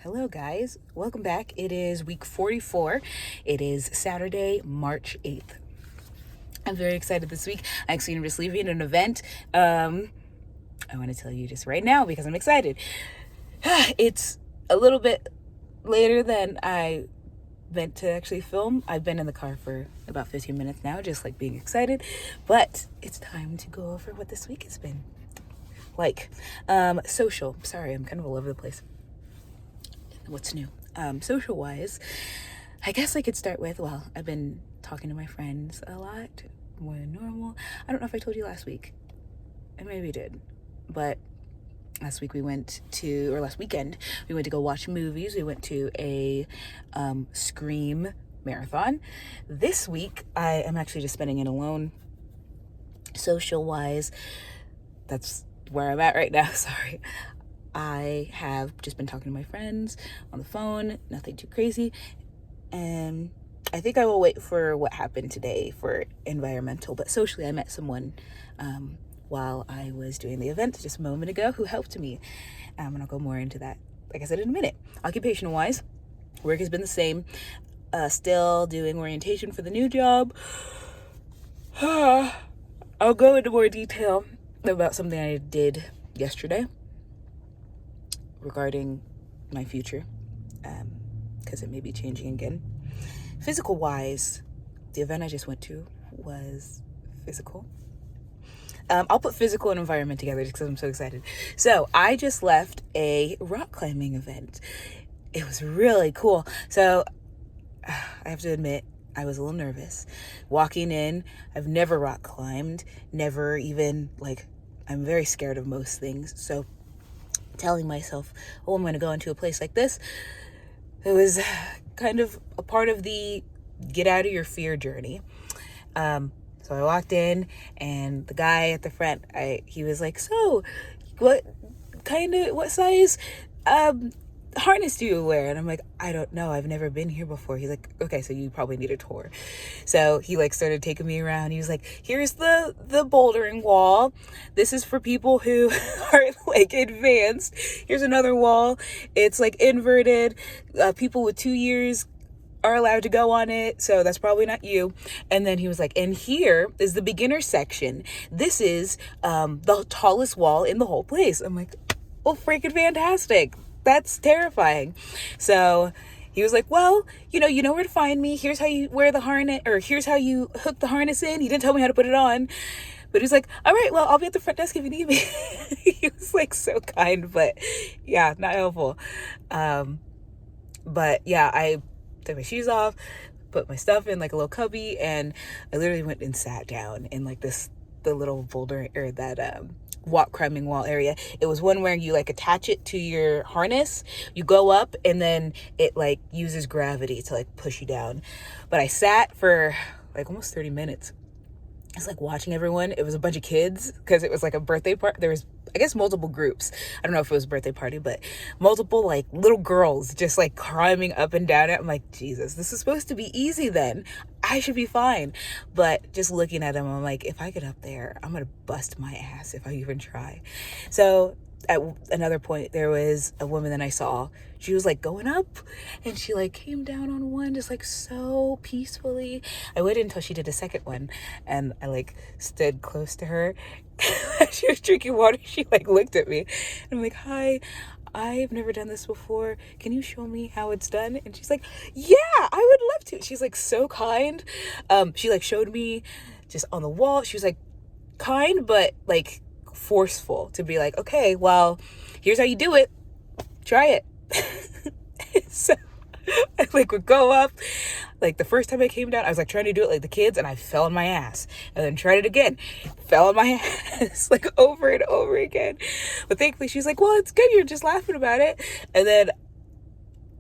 Hello, guys. Welcome back. It is week 44. It is Saturday, March 8th. I'm very excited this week. I'm actually just leaving an event. I want to tell you just right now because I'm excited. It's a little bit later than I meant to actually film. I've been in the car for about 15 minutes now, just like being excited. But it's time to go over what this week has been like. Social. Sorry, I'm kind of all over the place. What's new? Social wise, I guess I could start with, well, I've been talking to my friends a lot, more than normal. I don't know if I told you last week. I maybe did. But last weekend, we went to go watch movies. We went to a Scream marathon. This week, I am actually just spending it alone. Social wise, that's where I'm at right now. Sorry. I have just been talking to my friends on the phone, nothing too crazy. And I think I will wait for what happened today for environmental. But socially, I met someone while I was doing the event just a moment ago who helped me. And I'll go more into that, like I said, in a minute. Occupation-wise, work has been the same. Still doing orientation for the new job. I'll go into more detail about something I did yesterday regarding my future, because it may be changing again. Physical wise, the event I just went to was physical. I'll put physical and environment together just because I'm so excited. So I just left a rock climbing event. It was really cool. So I have to admit, I was a little nervous. Walking in, I've never rock climbed, never even, I'm very scared of most things. So telling myself, oh, I'm going to go into a place like this, it was kind of a part of the get out of your fear journey. So I walked in, and the guy at the front, he was like, so what size harness do you wear? And I'm like, I don't know, I've never been here before. He's like, okay, so you probably need a tour. So he started taking me around. He was like, here's the bouldering wall. This is for people who are advanced. Here's another wall. It's inverted. People with 2 years are allowed to go on it, so that's probably not you. And then he was like, and here is the beginner section. This is the tallest wall in the whole place. I'm like, well, freaking fantastic. That's terrifying. So he was like, well, you know where to find me. Here's how you wear the harness, or here's how you hook the harness in. He didn't tell me how to put it on, but he's like, all right, well, I'll be at the front desk if you need me. He was so kind, but yeah, not helpful. But yeah, I took my shoes off, put my stuff in a little cubby, and I literally went and sat down in the little boulder, or that walk climbing wall area. It was one where you attach it to your harness, you go up, and then it uses gravity to push you down. But I sat for almost 30 minutes. It's watching everyone. It was a bunch of kids because it was a birthday party. There was, I guess, multiple groups. I don't know if it was a birthday party, but multiple little girls just climbing up and down it. I'm like, Jesus, this is supposed to be easy then. I should be fine. But just looking at them, I'm like, if I get up there, I'm going to bust my ass if I even try. So at another point, there was a woman that I saw. She was going up, and she came down on one just so peacefully. I waited until she did a second one, and I stood close to her. She was drinking water. She looked at me, and I'm like, hi, I've never done this before. Can you show me how it's done? And she's like, yeah, I would love to. She's so kind. She showed me just on the wall. She was kind, but forceful to be okay, well, here's how you do it. Try it. So I would go up. The first time I came down, I was trying to do it like the kids, and I fell on my ass. And then tried it again. Fell on my ass over and over again. But thankfully she was like, well, it's good, you're just laughing about it. And then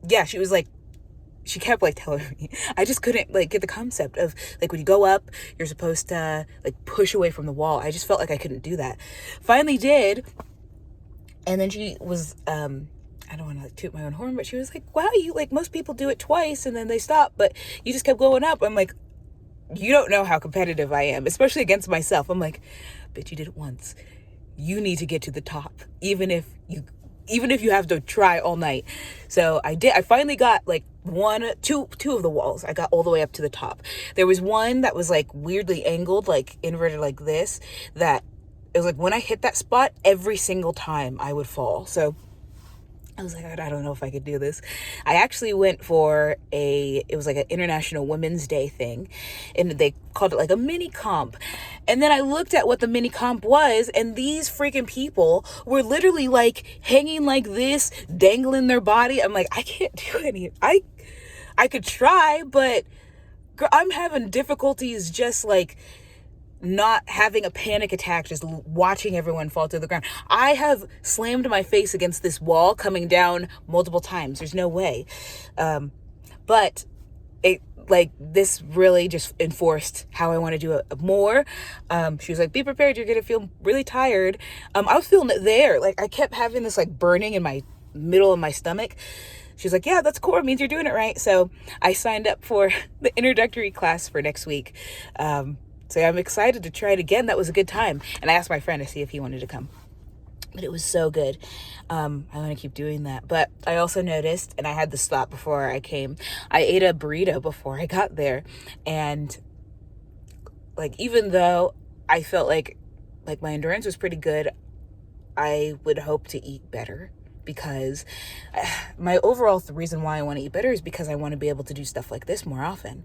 yeah, she was she kept telling me. I just couldn't get the concept of when you go up, you're supposed to push away from the wall. I just felt I couldn't do that. Finally did. And then she was I don't want to toot my own horn, but she was like, wow, you most people do it twice and then they stop, but you just kept going up. I'm like, you don't know how competitive I am, especially against myself. I'm like, bitch, you did it once. You need to get to the top, even if even if you have to try all night. So I finally got like two of the walls. I got all the way up to the top. There was one that was like weirdly angled, like inverted like this, that it was like when I hit that spot, every single time I would fall. So I was like, I don't know if I could do this. I actually went for it was like an International Women's Day thing, and they called it like a mini comp. And then I looked at what the mini comp was, and these freaking people were literally like hanging like this, dangling their body. I'm like, I can't do any. I could try, but girl, I'm having difficulties just like not having a panic attack, just watching everyone fall to the ground. I have slammed my face against this wall coming down multiple times. There's no way. But it like this really just enforced how I want to do it more. She was like, be prepared, you're gonna feel really tired. I was feeling it there. Like I kept having this like burning in my middle of my stomach. She's like, yeah, that's cool. It means you're doing it right. So I signed up for the introductory class for next week. So I'm excited to try it again. That was a good time. And I asked my friend to see if he wanted to come. But it was so good. I want to keep doing that. But I also noticed, and I had this thought before I came, I ate a burrito before I got there. And like, even though I felt like my endurance was pretty good, I would hope to eat better. Because my overall reason why I want to eat better is because I want to be able to do stuff like this more often.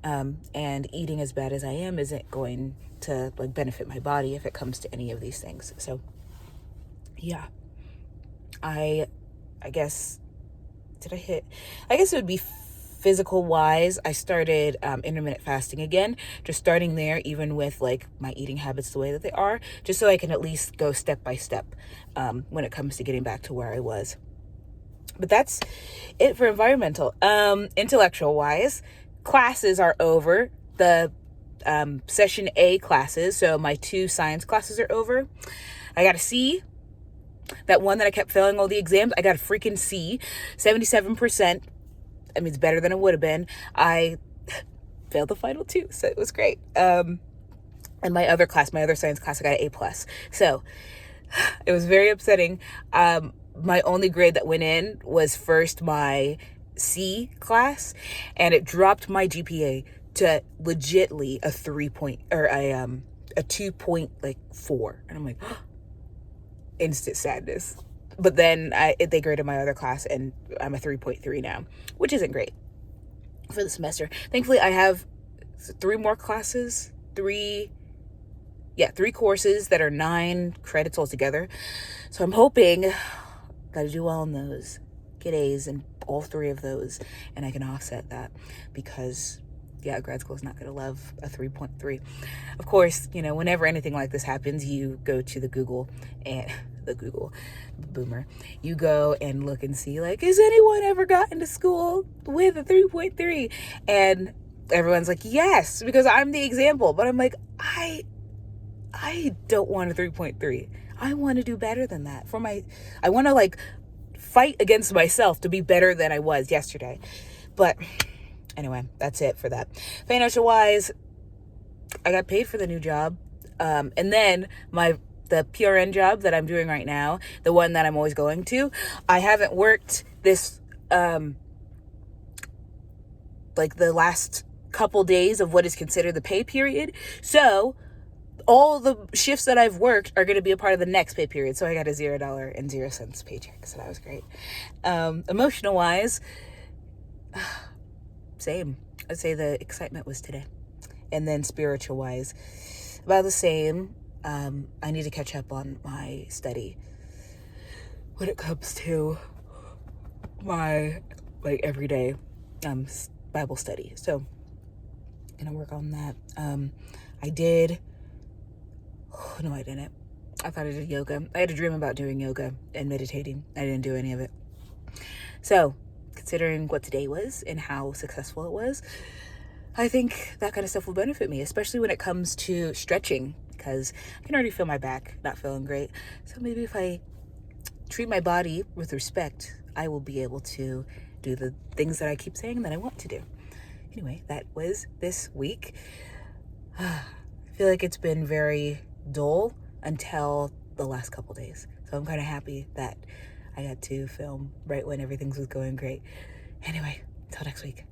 And eating as bad as I am isn't going to like benefit my body if it comes to any of these things. So yeah, I guess, I guess it would be physical wise. I started intermittent fasting again, just starting there, even with like my eating habits the way that they are, just so I can at least go step by step when it comes to getting back to where I was. But that's it for environmental. Intellectual wise, classes are over. The session A classes, so my 2 science classes are over. I got a C. That one that I kept failing all the exams, I got a freaking C, 77%. I mean, it's better than it would have been. I failed the final 2, so it was great. And my other science class, I got an A+. So it was very upsetting. My only grade that went in was first my C class, and it dropped my GPA to legitly a 2.4. And I'm like, instant sadness. But then they graded my other class, and I'm a 3.3 now, which isn't great for the semester. Thankfully, I have 3 more classes, 3 courses that are 9 credits altogether. So I'm hoping that I do well in those, get A's in all 3 of those, and I can offset that because, yeah, grad school is not going to love a 3.3. Of course, whenever anything like this happens, you go to the Google boomer. You go and look and see, like, has anyone ever gotten to school with a 3.3? And everyone's like, yes, because I'm the example. But I'm like, I don't want a 3.3. I want to do better than that. I want to like fight against myself to be better than I was yesterday. But anyway, that's it for that. Financial wise, I got paid for the new job. And then the PRN job that I'm doing right now, the one that I'm always going to, I haven't worked this, like the last couple days of what is considered the pay period. So all the shifts that I've worked are going to be a part of the next pay period. So I got a $0.00 paycheck. So that was great. Emotional wise, same. I'd say the excitement was today. And then spiritual wise, about the same. I need to catch up on my study when it comes to my like everyday Bible study. So I'm gonna work on that. I did. Oh, no, I didn't. I thought I did yoga. I had a dream about doing yoga and meditating. I didn't do any of it. So considering what today was and how successful it was, I think that kind of stuff will benefit me, especially when it comes to stretching, because I can already feel my back not feeling great. So maybe if I treat my body with respect, I will be able to do the things that I keep saying that I want to do. Anyway, that was this week. I feel like it's been very dull until the last couple days. So I'm kind of happy that I got to film right when everything was going great. Anyway, till next week.